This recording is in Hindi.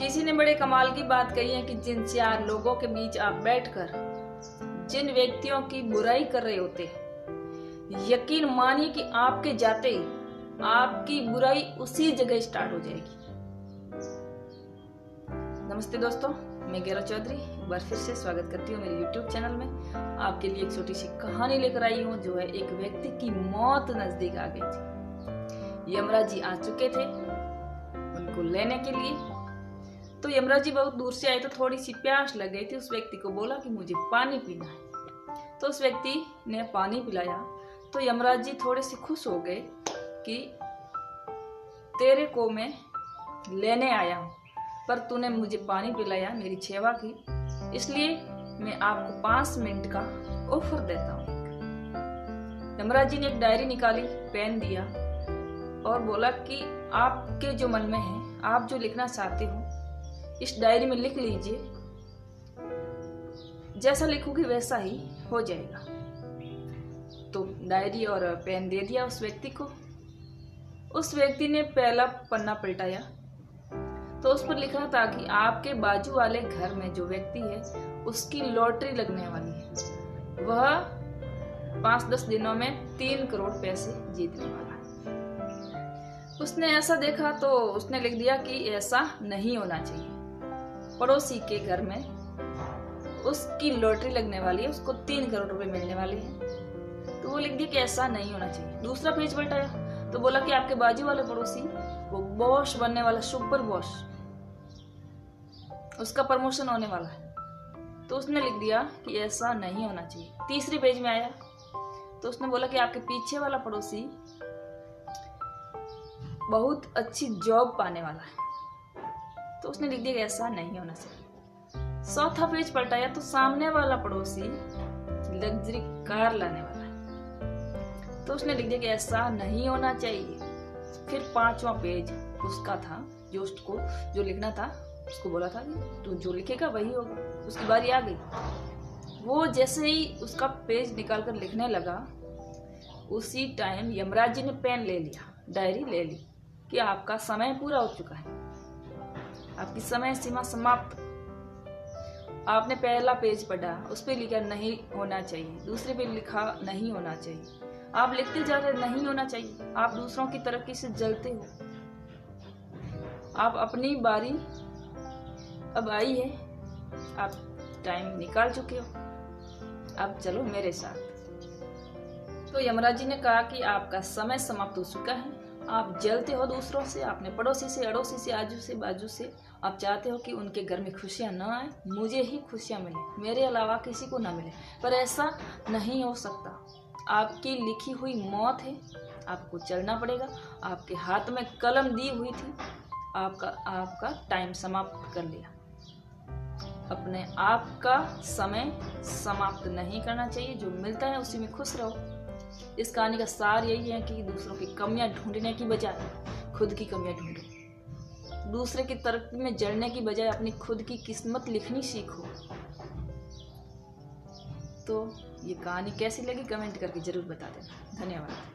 किसी ने बड़े कमाल की बात कही है कि जिन चार लोगों के बीच आप बैठकर जिन व्यक्तियों की बुराई कर रहे होते हैं, यकीन मानिए कि आपके जाते ही आपकी बुराई उसी जगह स्टार्ट हो जाएगी। नमस्ते दोस्तों, मैं गैरव चौधरी एक बार फिर से स्वागत करती हूँ मेरे YouTube चैनल में। आपके लिए एक छोटी सी कहानी लेकर आई हूँ जो है एक व्यक्ति की मौत नजदीक आ गई थी। यमराज जी आ चुके थे उनको लेने के लिए। तो यमराज जी बहुत दूर से आए तो थोड़ी सी प्यास लग गई थी। उस व्यक्ति को बोला कि मुझे पानी पीना है। तो उस व्यक्ति ने पानी पिलाया तो यमराज जी थोड़े से खुश हो गए कि तेरे को मैं लेने आया हूँ, पर तूने मुझे पानी पिलाया, मेरी सेवा की, इसलिए मैं आपको 5 मिनट का ऑफर देता हूँ। यमराज जी ने एक डायरी निकाली, पेन दिया और बोला कि आपके जो मन में है, आप जो लिखना चाहते हो इस डायरी में लिख लीजिए, जैसा लिखोगे वैसा ही हो जाएगा। तो डायरी और पेन दे दिया उस व्यक्ति को। उस व्यक्ति ने पहला पन्ना पलटाया तो उस पर लिखा था कि आपके बाजू वाले घर में जो व्यक्ति है उसकी लॉटरी लगने वाली है, वह 5-10 दिनों में 3 करोड़ पैसे जीतने वाला है। उसने ऐसा देखा तो उसने लिख दिया कि ऐसा नहीं होना चाहिए, पड़ोसी के घर में उसकी लॉटरी लगने वाली है, उसको 3 करोड़ रुपए मिलने वाले हैं। तो वो लिख दिया कि ऐसा नहीं होना चाहिए। दूसरा पेज पलटाया तो बोला कि आपके बाजू वाले पड़ोसी वो बॉस बनने वाला, सुपर बॉस, उसका प्रमोशन होने वाला है। तो उसने लिख दिया कि ऐसा नहीं होना चाहिए। तीसरे पेज में आया तो उसने बोला कि आपके पीछे वाला पड़ोसी बहुत अच्छी जॉब पाने वाला है। तो उसने लिख दिया कि ऐसा नहीं होना चाहिए। चौथा पेज पलटाया तो सामने वाला पड़ोसी लग्जरी कार लाने वाला है। तो उसने लिख दिया कि ऐसा नहीं होना चाहिए। फिर 5वां पेज उसका था, जो उसको जो लिखना था उसको बोला था कि तू जो लिखेगा वही होगा। उसकी बारी आ गई। वो जैसे ही उसका पेज निकाल कर लिखने लगा, उसी टाइम यमराज जी ने पेन ले लिया, डायरी ले ली कि आपका समय पूरा हो चुका है, आपकी समय सीमा समाप्त। आपने पहला पेज पढ़ा, उस पर लिखा नहीं होना चाहिए, दूसरे पे लिखा नहीं होना चाहिए, आप लिखते जा रहे नहीं होना चाहिए। आप दूसरों की तरक्की से जलते हो। आप अपनी बारी अब आई है, आप टाइम निकाल चुके हो, अब चलो मेरे साथ। तो यमराज जी ने कहा कि आपका समय समाप्त हो चुका है। आप जलते हो दूसरों से, आपने पड़ोसी से, अड़ोसी से, आजू से, बाजू से। आप चाहते हो कि उनके घर में खुशियां ना आए, मुझे ही खुशियां मिले, मेरे अलावा किसी को ना मिले, पर ऐसा नहीं हो सकता। आपकी लिखी हुई मौत है, आपको चलना पड़ेगा। आपके हाथ में कलम दी हुई थी, आपका टाइम समाप्त कर लिया। अपने आप का समय समाप्त नहीं करना चाहिए। जो मिलता है उसी में खुश रहो। इस कहानी का सार यही है कि दूसरों की कमियां ढूंढने की बजाय खुद की कमियां ढूंढो। दूसरे की तरक्की में जलने की बजाय अपनी खुद की किस्मत लिखनी सीखो। तो ये कहानी कैसी लगी कमेंट करके जरूर बता देना। धन्यवाद।